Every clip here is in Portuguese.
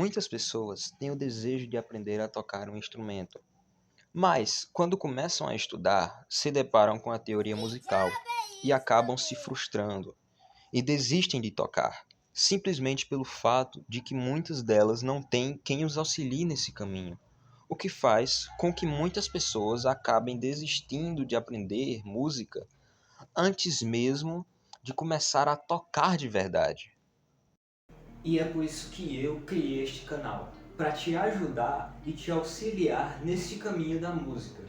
Muitas pessoas têm o desejo de aprender a tocar um instrumento, mas, quando começam a estudar, se deparam com a teoria musical e acabam se frustrando e desistem de tocar, simplesmente pelo fato de que muitas delas não têm quem os auxilie nesse caminho, o que faz com que muitas pessoas acabem desistindo de aprender música antes mesmo de começar a tocar de verdade. E é por isso que eu criei este canal, para te ajudar e te auxiliar nesse caminho da música.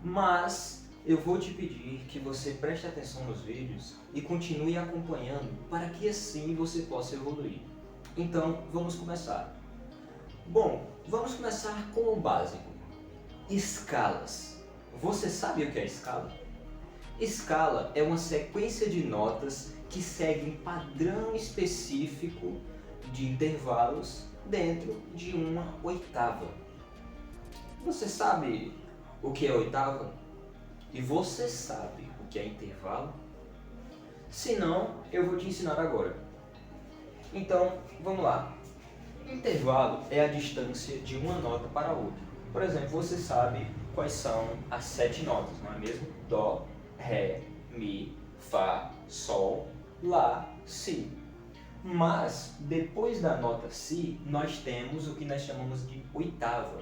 Mas eu vou te pedir que você preste atenção nos vídeos e continue acompanhando para que assim você possa evoluir. Então, vamos começar. Bom, vamos começar com o básico. Escalas. Você sabe o que é escala? Escala é uma sequência de notas que seguem padrão específico de intervalos dentro de uma oitava. Você sabe o que é oitava? E você sabe o que é intervalo? Se não, eu vou te ensinar agora. Então, vamos lá. Intervalo é a distância de uma nota para outra. Por exemplo, você sabe quais são as 7 notas, não é mesmo? Dó, Ré, Mi, Fá, Sol, Lá, Si. Mas, depois da nota Si, nós temos o que nós chamamos de oitava.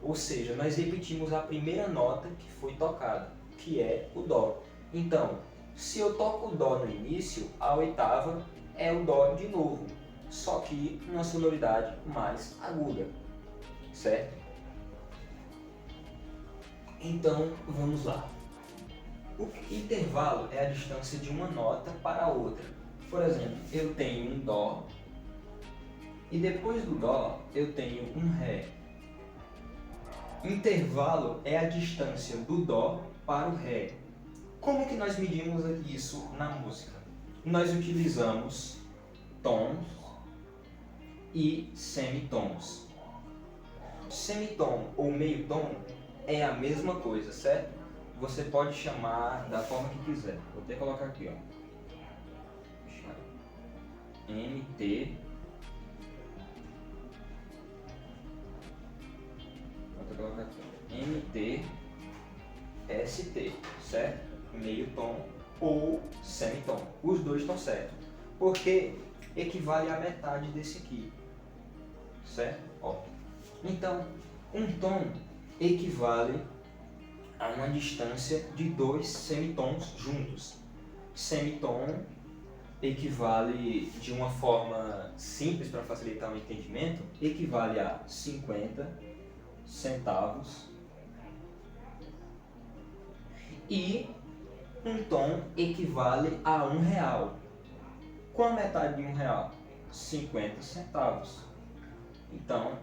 Ou seja, nós repetimos a primeira nota que foi tocada, que é o Dó. Então, se eu toco o Dó no início, a oitava é o Dó de novo, só que numa sonoridade mais aguda, certo? Então, vamos lá. O intervalo é a distância de uma nota para a outra. Por exemplo, eu tenho um Dó e depois do Dó eu tenho um Ré. Intervalo é a distância do Dó para o Ré. Como que nós medimos isso na música? Nós utilizamos tons e semitons. Semitom ou meio tom é a mesma coisa, certo? Você pode chamar da forma que quiser. Vou até colocar aqui, ó. MT. Vou até colocar aqui, ó. MT, ST, certo? Meio tom ou semitom. Os dois estão certos. Porque equivale à metade desse aqui, certo? Ó. Então, um tom equivale a uma distância de dois semitons juntos. Semitom equivale, de uma forma simples para facilitar o entendimento, equivale a 50 centavos e um tom equivale a R$ 1. Qual a metade de R$ 1? 50 centavos. Então,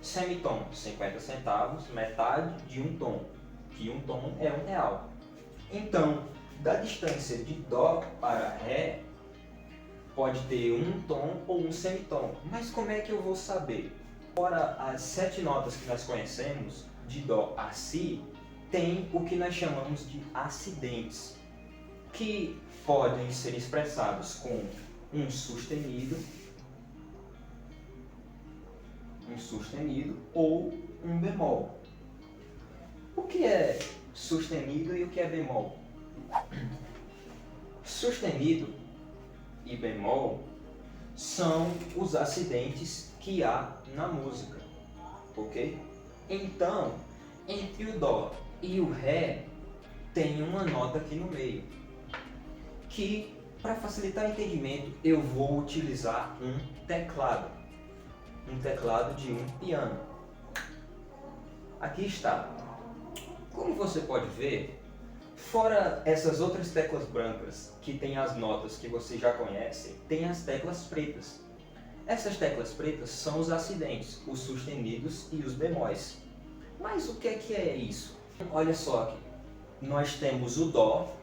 semitom, 50 centavos, metade de um tom, que um tom é R$ 1. Então, da distância de Dó para Ré, pode ter um tom ou um semitom. Mas como é que eu vou saber? Fora as 7 notas que nós conhecemos, de Dó a Si, tem o que nós chamamos de acidentes, que podem ser expressados com um sustenido ou um bemol. O que é sustenido e o que é bemol? Sustenido e bemol são os acidentes que há na música, ok? Então, entre o Dó e o Ré tem uma nota aqui no meio, que, para facilitar o entendimento, eu vou utilizar um teclado de um piano. Aqui está. Como você pode ver, fora essas outras teclas brancas que tem as notas que você já conhece, tem as teclas pretas. Essas teclas pretas são os acidentes, os sustenidos e os bemóis. Mas o que é isso? Olha só aqui, nós temos o Dó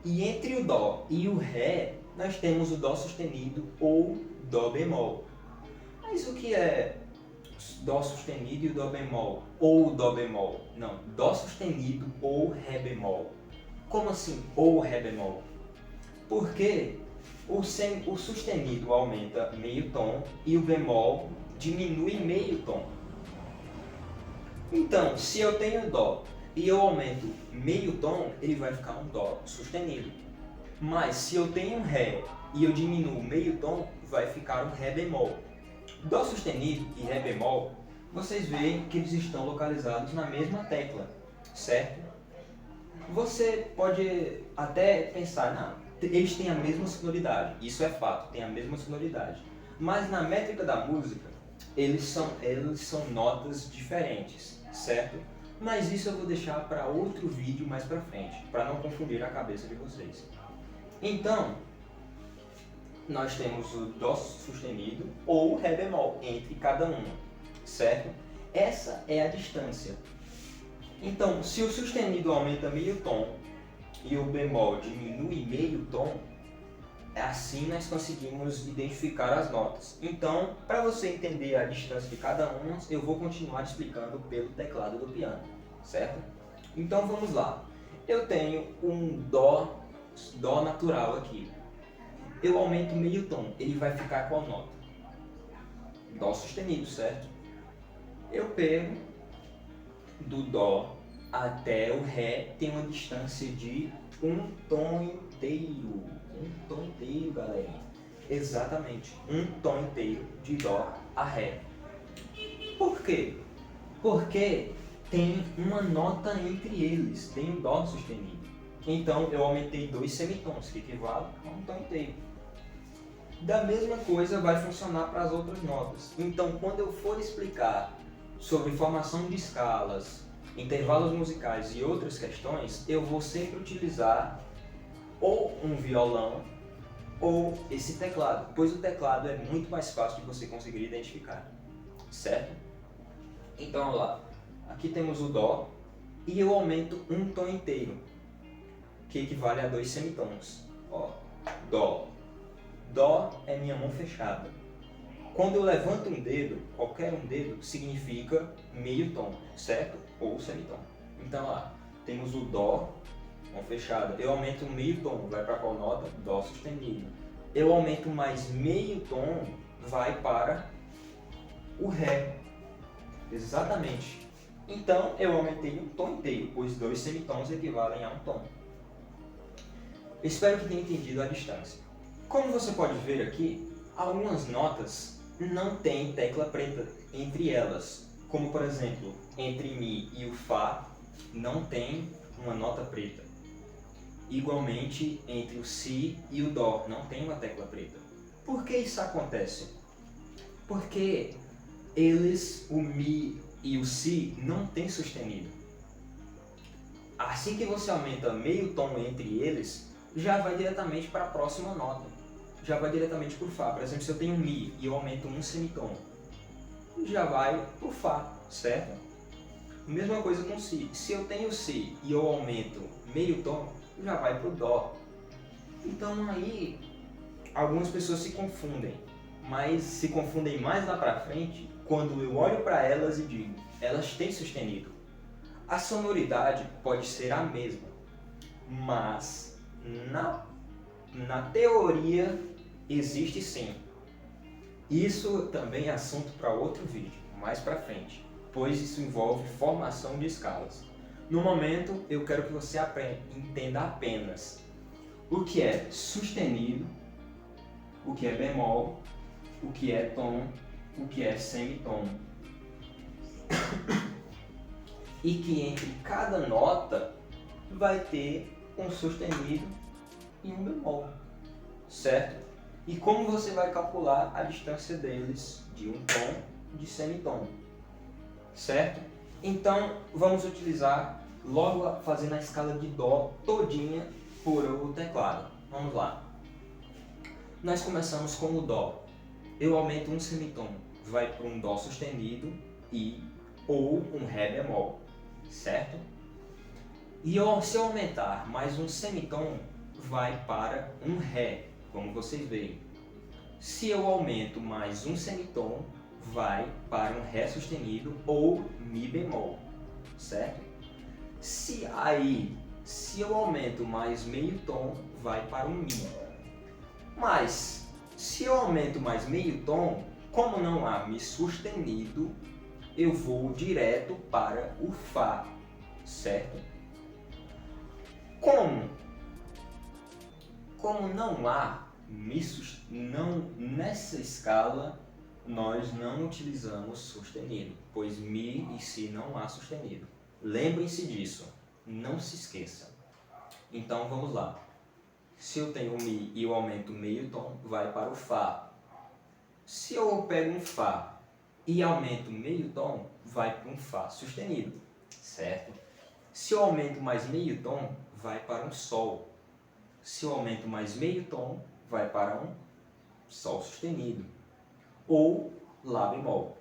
e entre o Dó e o Ré nós temos o Dó sustenido ou Dó bemol. Mas o que é Dó sustenido e o Dó bemol? Ou Dó bemol? Não, Dó sustenido ou Ré bemol. Como assim ou Ré bemol? Porque o sustenido aumenta meio tom e o bemol diminui meio tom. Então, se eu tenho dó e eu aumento meio tom, ele vai ficar um dó sustenido. Mas se eu tenho um ré e eu diminuo meio tom, vai ficar um ré bemol. Dó sustenido e ré bemol, vocês veem que eles estão localizados na mesma tecla, certo? Você pode até pensar, não, eles têm a mesma sonoridade, isso é fato, tem a mesma sonoridade. Mas na métrica da música, eles são notas diferentes, certo? Mas isso eu vou deixar para outro vídeo mais para frente, para não confundir a cabeça de vocês. Então, nós temos o dó sustenido ou ré bemol entre cada uma, certo? Essa é a distância. Então, se o sustenido aumenta meio tom e o bemol diminui meio tom, assim nós conseguimos identificar as notas. Então, para você entender a distância de cada uma, eu vou continuar explicando pelo teclado do piano, certo? Então vamos lá. Eu tenho um dó natural aqui. Eu aumento meio tom, ele vai ficar qual nota? Dó sustenido, certo? Eu pego do dó até o ré, tem uma distância de um tom inteiro. Um tom inteiro, galerinha. Exatamente, um tom inteiro de dó a ré. Por quê? Porque tem uma nota entre eles, tem o dó sustenido. Então eu aumentei 2 semitons, que equivale a um tom inteiro. Da mesma coisa vai funcionar para as outras notas. Então quando eu for explicar sobre formação de escalas, intervalos musicais e outras questões, eu vou sempre utilizar ou um violão ou esse teclado, pois o teclado é muito mais fácil de você conseguir identificar, certo? Então, olha lá, aqui temos o dó e eu aumento um tom inteiro, que equivale a 2 semitons. Ó, dó. Dó é minha mão fechada. Quando eu levanto um dedo, qualquer um dedo, significa meio tom, certo? Ou semitom. Então, lá, temos o dó, mão fechada. Eu aumento meio tom, vai para qual nota? Dó sustenido. Eu aumento mais meio tom, vai para o ré. Exatamente. Então, eu aumentei um tom inteiro, pois 2 semitons equivalem a um tom. Espero que tenha entendido a distância. Como você pode ver aqui, algumas notas não têm tecla preta entre elas. Como, por exemplo, entre Mi e o Fá, não tem uma nota preta. Igualmente, entre o Si e o Dó, não tem uma tecla preta. Por que isso acontece? Porque o Mi e o Si, não têm sustenido. Assim que você aumenta meio tom entre eles, já vai diretamente para a próxima nota. Já vai diretamente para o Fá. Por exemplo, se eu tenho Mi e eu aumento um semitom, já vai para o Fá, certo? Mesma coisa com Si. Se eu tenho Si e eu aumento meio tom, já vai para o Dó. Então aí, algumas pessoas se confundem, mas se confundem mais lá para frente quando eu olho para elas e digo, elas têm sustenido. A sonoridade pode ser a mesma, mas na teoria existe sim. Isso também é assunto para outro vídeo, mais para frente, pois isso envolve formação de escalas. No momento, eu quero que você entenda apenas o que é sustenido, o que é bemol, o que é tom, o que é semitom. E que entre cada nota vai ter um sustenido e um bemol, certo? E como você vai calcular a distância deles de um tom e de semitom, certo? Então, vamos utilizar logo fazendo a escala de Dó todinha por o teclado. Vamos lá. Nós começamos com o Dó. Eu aumento um semitom, vai para um Dó sustenido ou um Ré bemol, certo? E se eu aumentar mais um semitom, vai para um Ré, como vocês veem. Se eu aumento mais um semitom, vai para um Ré sustenido ou Mi bemol, certo? Se eu aumento mais meio tom, vai para um Mi. Mas, se eu aumento mais meio tom, como não há Mi sustenido, eu vou direto para o Fá, certo? Como não há Mi nessa escala, nós não utilizamos sustenido, pois Mi e Si não há sustenido. Lembrem-se disso, não se esqueçam. Então vamos lá. Se eu tenho Mi e eu aumento meio tom, vai para o Fá. Se eu pego um Fá e aumento meio tom, vai para um Fá sustenido, certo? Se eu aumento mais meio tom, vai para um Sol. Se eu aumento mais meio tom, vai para um Sol sustenido. Ou Lá bemol.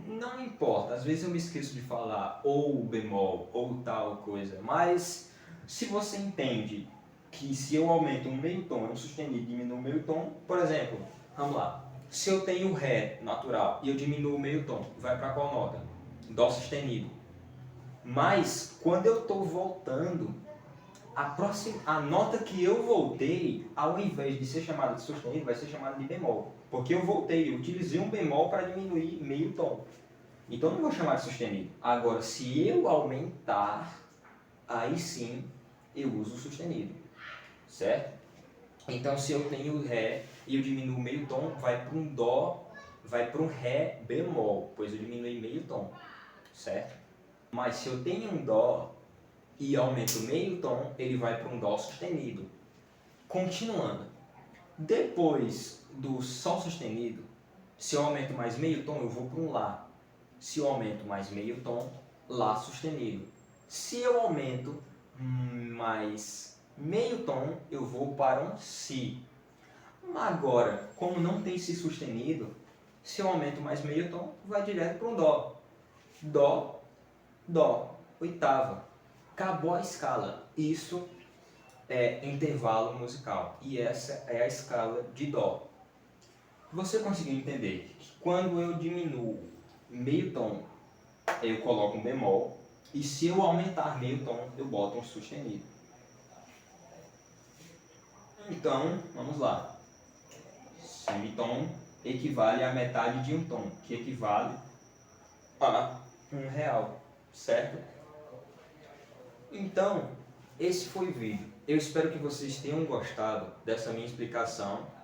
Não importa, às vezes eu me esqueço de falar ou bemol, ou tal coisa, mas se você entende que se eu aumento um meio tom, um sustenido e diminuo o meio tom, por exemplo, vamos lá, se eu tenho Ré natural e eu diminuo o meio tom, vai para qual nota? Dó sustenido. Mas quando eu estou voltando, a nota que eu voltei, ao invés de ser chamada de sustenido, vai ser chamada de bemol. Porque eu voltei, eu utilizei um bemol para diminuir meio tom. Então não vou chamar de sustenido. Agora, se eu aumentar, aí sim eu uso o sustenido. Certo? Então se eu tenho Ré e eu diminuo meio tom, vai para um Dó, vai para um Ré bemol, pois eu diminui meio tom. Certo? Mas se eu tenho um Dó e aumento meio tom, ele vai para um Dó sustenido. Continuando. Depois do Sol sustenido, se eu aumento mais meio tom, eu vou para um Lá. Se eu aumento mais meio tom, Lá sustenido. Se eu aumento mais meio tom, eu vou para um Si. Agora, como não tem Si sustenido, se eu aumento mais meio tom, vai direto para um Dó. Dó, Dó, oitava. Acabou a escala. Isso é intervalo musical. E essa é a escala de Dó. Você conseguiu entender que quando eu diminuo meio tom, eu coloco um bemol. E se eu aumentar meio tom, eu boto um sustenido. Então, vamos lá. Semitom equivale à metade de um tom, que equivale a R$1, certo? Então, esse foi o vídeo. Eu espero que vocês tenham gostado dessa minha explicação.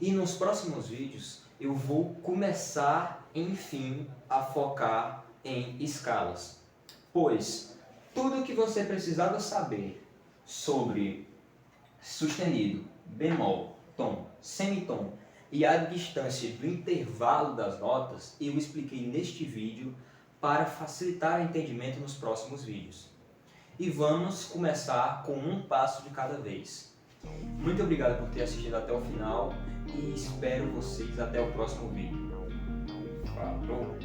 E nos próximos vídeos eu vou começar, enfim, a focar em escalas. Pois tudo o que você precisava saber sobre sustenido, bemol, tom, semitom e a distância do intervalo das notas, eu expliquei neste vídeo para facilitar o entendimento nos próximos vídeos. E vamos começar com um passo de cada vez. Muito obrigado por ter assistido até o final e espero vocês até o próximo vídeo. Falou!